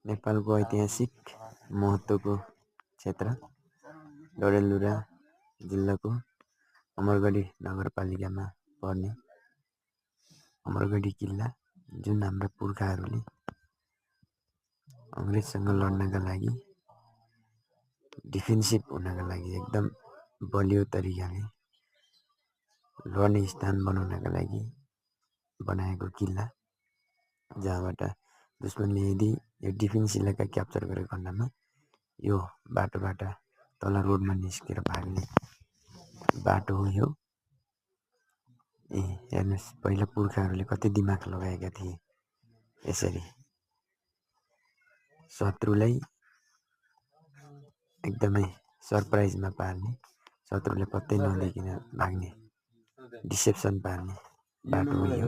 नेपालको ऐतिहासिक महत्त्वको क्षेत्र डडेलधुरा जिल्लाको अमरगढी नगरपालिकामा पर्ने अमरगढी किल्ला, जुन हाम्रा पुर्खाहरूले अङ्ग्रेजसँग लड्नका लागि डिफेन्सिभ हुनका लागि एकदम बलियो तरिकाले लड्ने स्थान बनाउनका लागि बनाएको किल्ला, जहाँबाट दुश्मनले यदि यो डिफेन्स इलाका क्याप्चर गरेको खण्डमा यो बाटोबाट तल रोडमा निस्केर भाग्ने बाटो हो यो। हेर्नुहोस् पहिला पुर्खाहरूले कति दिमाग लगाएका थिए यसरी शत्रुलाई एकदमै सरप्राइजमा पार्ने, शत्रुले पत्तै नदेखिन भाग्ने, डिसेप्सन पार्ने बाटो हो यो।